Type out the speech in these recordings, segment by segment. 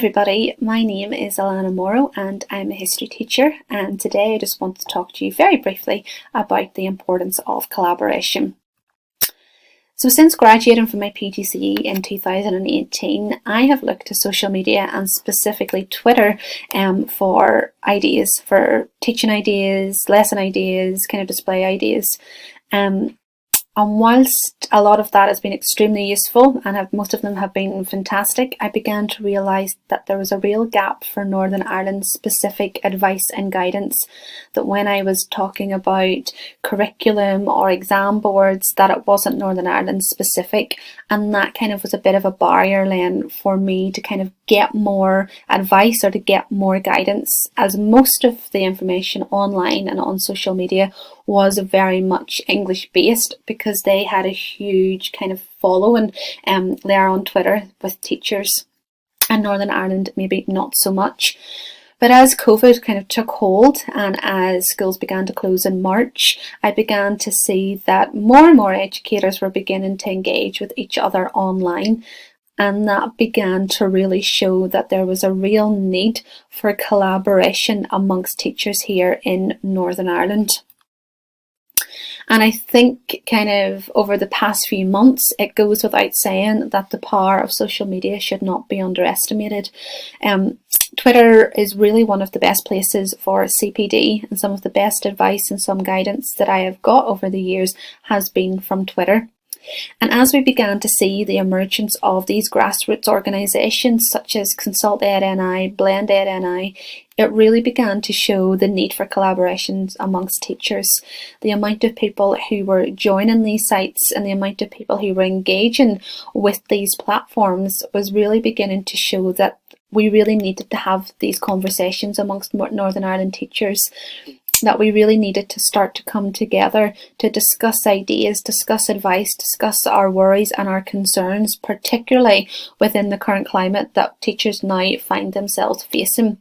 everybody, my name is Alannah Morrow and I'm a history teacher, and today I just want to talk to you very briefly about the importance of collaboration. So since graduating from my PGCE in 2018, I have looked to social media and specifically Twitter for ideas, for teaching ideas, lesson ideas, kind of display ideas. And whilst a lot of that has been extremely useful and most of them have been fantastic, I began to realise that there was a real gap for Northern Ireland specific advice and guidance, that when I was talking about curriculum or exam boards, that it wasn't Northern Ireland specific, and that kind of was a bit of a barrier then for me to kind of get more advice or to get more guidance, as most of the information online and on social media was very much English based, because they had a huge kind of following there on Twitter with teachers, and Northern Ireland maybe not so much. But as COVID kind of took hold and as schools began to close in March, I began to see that more and more educators were beginning to engage with each other online. And that began to really show that there was a real need for collaboration amongst teachers here in Northern Ireland. And I think kind of over the past few months, it goes without saying that the power of social media should not be underestimated. Twitter is really one of the best places for CPD, and some of the best advice and some guidance that I have got over the years has been from Twitter. And as we began to see the emergence of these grassroots organisations such as ConsultEdNI, BlendEdNI, it really began to show the need for collaborations amongst teachers. The amount of people who were joining these sites and the amount of people who were engaging with these platforms was really beginning to show that we really needed to have these conversations amongst Northern Ireland teachers, that we really needed to start to come together to discuss ideas, discuss advice, discuss our worries and our concerns, particularly within the current climate that teachers now find themselves facing.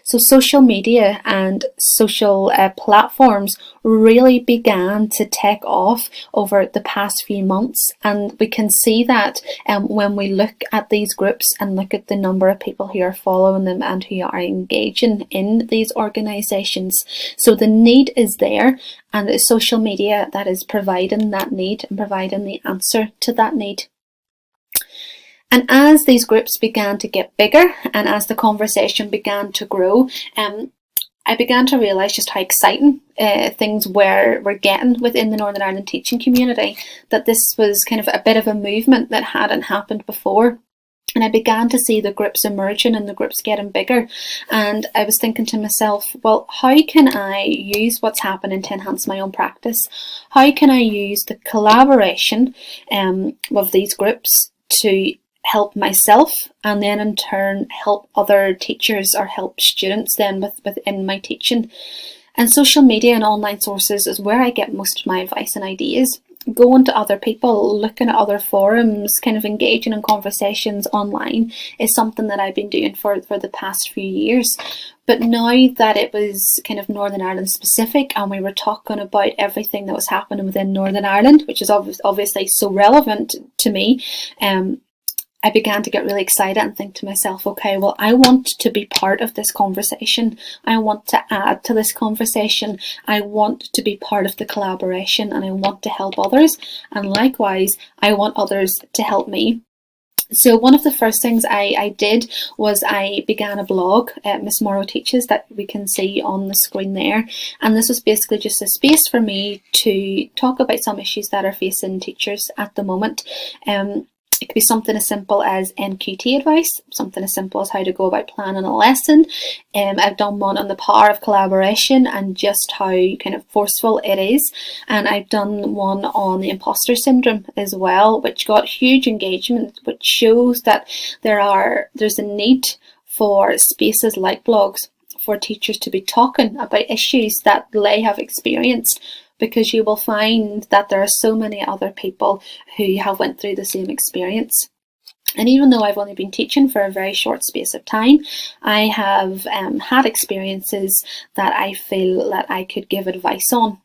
So social media and social platforms really began to take off over the past few months, and we can see that when we look at these groups and look at the number of people who are following them and who are engaging in these organisations. So the need is there, and it's social media that is providing that need and providing the answer to that need. And as these groups began to get bigger and as the conversation began to grow, I began to realise just how exciting things were getting within the Northern Ireland teaching community, that this was kind of a bit of a movement that hadn't happened before. And I began to see the groups emerging and the groups getting bigger. And I was thinking to myself, well, how can I use what's happening to enhance my own practice? How can I use the collaboration of these groups to help myself, and then in turn help other teachers or help students then within my teaching? And social media and online sources is where I get most of my advice and ideas. Going to other people, looking at other forums, kind of engaging in conversations online is something that I've been doing for the past few years. But now that it was kind of Northern Ireland specific and we were talking about everything that was happening within Northern Ireland, which is obviously so relevant to me, I began to get really excited and think to myself, okay, well, I want to be part of this conversation. I want to add to this conversation. I want to be part of the collaboration, and I want to help others. And likewise, I want others to help me. So one of the first things I did was I began a blog, Miss Morrow Teaches, that we can see on the screen there. And this was basically just a space for me to talk about some issues that are facing teachers at the moment. It could be something as simple as NQT advice, something as simple as how to go about planning a lesson. I've done one on the power of collaboration and just how kind of forceful it is. And I've done one on the imposter syndrome as well, which got huge engagement, which shows that there's a need for spaces like blogs for teachers to be talking about issues that they have experienced, because you will find that there are so many other people who have went through the same experience. And even though I've only been teaching for a very short space of time, I have had experiences that I feel that I could give advice on.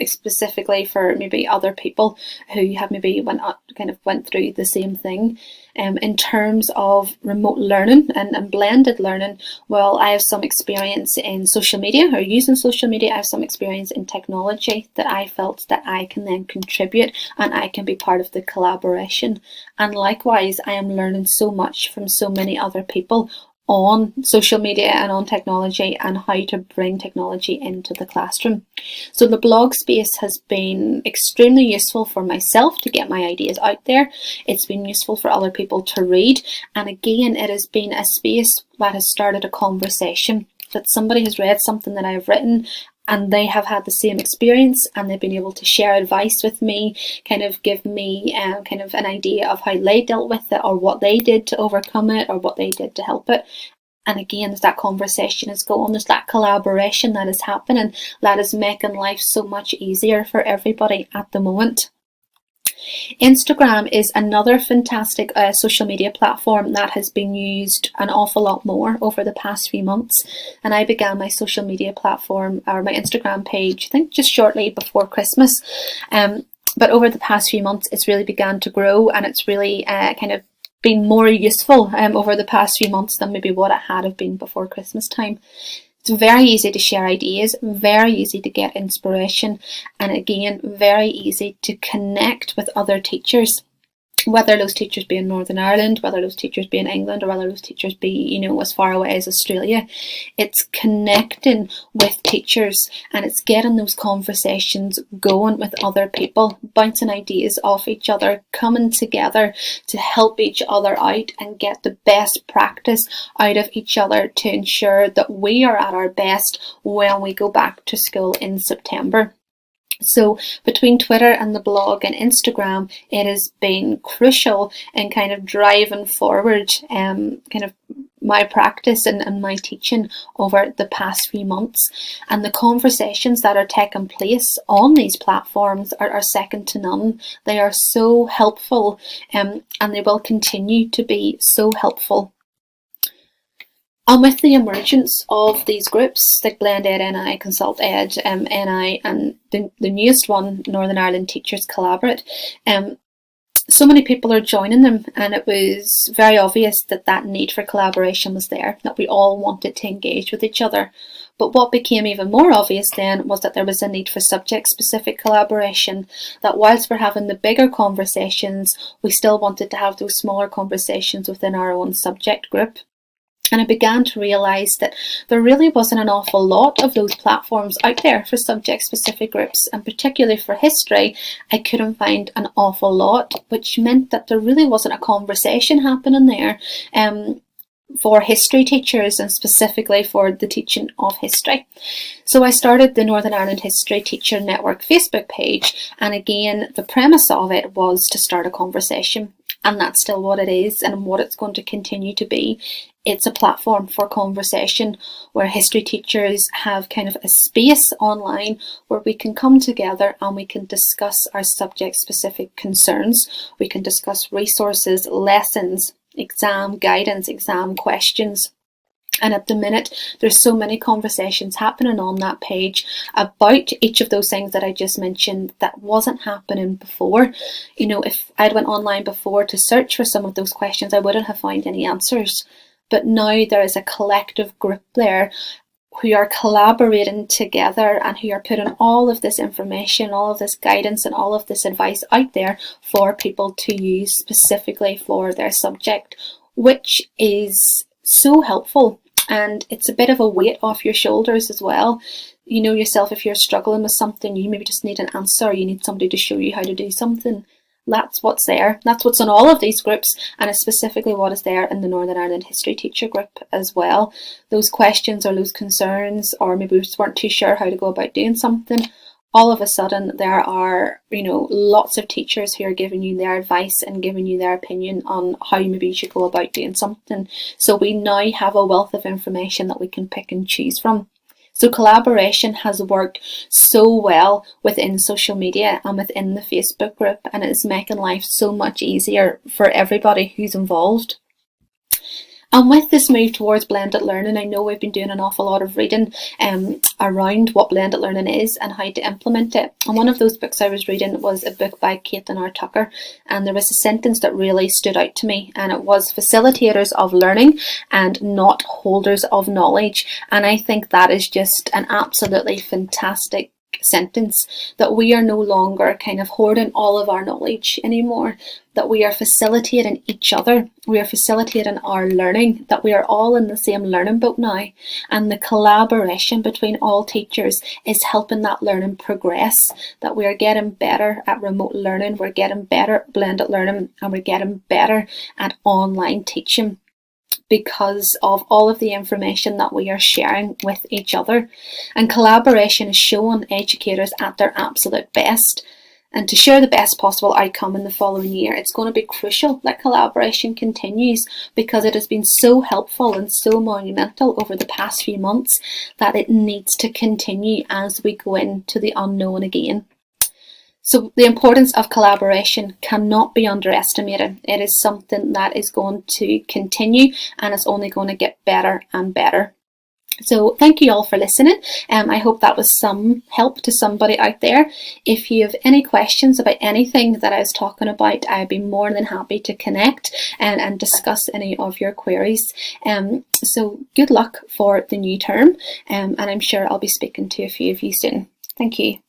specifically for maybe other people who have maybe went through the same thing. In terms of remote learning and blended learning, well, I have some experience in social media or using social media. I have some experience in technology that I felt that I can then contribute and I can be part of the collaboration. And likewise, I am learning so much from so many other people on social media and on technology and how to bring technology into the classroom. So the blog space has been extremely useful for myself to get my ideas out there. It's been useful for other people to read, and again, it has been a space that has started a conversation, that somebody has read something that I have written and they have had the same experience and they've been able to share advice with me, kind of give me kind of an idea of how they dealt with it or what they did to overcome it or what they did to help it. And again, as that conversation is going, there's that collaboration that is happening that is making life so much easier for everybody at the moment. Instagram is another fantastic social media platform that has been used an awful lot more over the past few months. And I began my social media platform, or my Instagram page, I think just shortly before Christmas. But over the past few months, it's really began to grow, and it's really kind of been more useful over the past few months than maybe what it had have been before Christmas time. It's very easy to share ideas, very easy to get inspiration, and again, very easy to connect with other teachers, whether those teachers be in Northern Ireland, whether those teachers be in England, or whether those teachers be, you know, as far away as Australia. It's connecting with teachers and it's getting those conversations going with other people, bouncing ideas off each other, coming together to help each other out and get the best practice out of each other to ensure that we are at our best when we go back to school in September. So between Twitter and the blog and Instagram, it has been crucial in kind of driving forward kind of my practice and my teaching over the past few months. And the conversations that are taking place on these platforms are second to none. They are so helpful, and they will continue to be so helpful. And with the emergence of these groups like BlendEdNI, ConsultEdNI, and the newest one, Northern Ireland Teachers Collaborate, so many people are joining them, and it was very obvious that that need for collaboration was there, that we all wanted to engage with each other. But what became even more obvious then was that there was a need for subject-specific collaboration, that whilst we're having the bigger conversations, we still wanted to have those smaller conversations within our own subject group. And I began to realise that there really wasn't an awful lot of those platforms out there for subject-specific groups, and particularly for history, I couldn't find an awful lot, which meant that there really wasn't a conversation happening there for history teachers and specifically for the teaching of history. So I started the Northern Ireland History Teacher Network Facebook page, and again, the premise of it was to start a conversation. And that's still what it is and what it's going to continue to be. It's a platform for conversation where history teachers have kind of a space online where we can come together and we can discuss our subject-specific concerns. We can discuss resources, lessons, exam guidance, exam questions. And at the minute, there's so many conversations happening on that page about each of those things that I just mentioned that wasn't happening before. You know, if I'd went online before to search for some of those questions, I wouldn't have found any answers. But now there is a collective group there who are collaborating together and who are putting all of this information, all of this guidance and all of this advice out there for people to use specifically for their subject, which is so helpful. And it's a bit of a weight off your shoulders as well. You know yourself, if you're struggling with something, you maybe just need an answer, or you need somebody to show you how to do something. That's what's there. That's what's on all of these groups, and it's specifically what is there in the Northern Ireland History Teacher group as well. Those questions or those concerns, or maybe we just weren't too sure how to go about doing something, all of a sudden there are, you know, lots of teachers who are giving you their advice and giving you their opinion on how maybe you should go about doing something. So we now have a wealth of information that we can pick and choose from. So collaboration has worked so well within social media and within the Facebook group, and it's making life so much easier for everybody who's involved. And with this move towards blended learning, I know we've been doing an awful lot of reading around what blended learning is and how to implement it. And one of those books I was reading was a book by Caitlin R. Tucker, and there was a sentence that really stood out to me, and it was facilitators of learning and not holders of knowledge. And I think that is just an absolutely fantastic sentence, that we are no longer kind of hoarding all of our knowledge anymore, that we are facilitating each other, we are facilitating our learning, that we are all in the same learning boat now, and the collaboration between all teachers is helping that learning progress, that we are getting better at remote learning, we're getting better at blended learning, and we're getting better at online teaching, because of all of the information that we are sharing with each other. And collaboration is showing educators at their absolute best. And to share the best possible outcome in the following year, it's going to be crucial that collaboration continues, because it has been so helpful and so monumental over the past few months that it needs to continue as we go into the unknown again. So the importance of collaboration cannot be underestimated. It is something that is going to continue, and it's only going to get better and better. So thank you all for listening. I hope that was some help to somebody out there. If you have any questions about anything that I was talking about, I'd be more than happy to connect and discuss any of your queries. So good luck for the new term, and I'm sure I'll be speaking to a few of you soon. Thank you.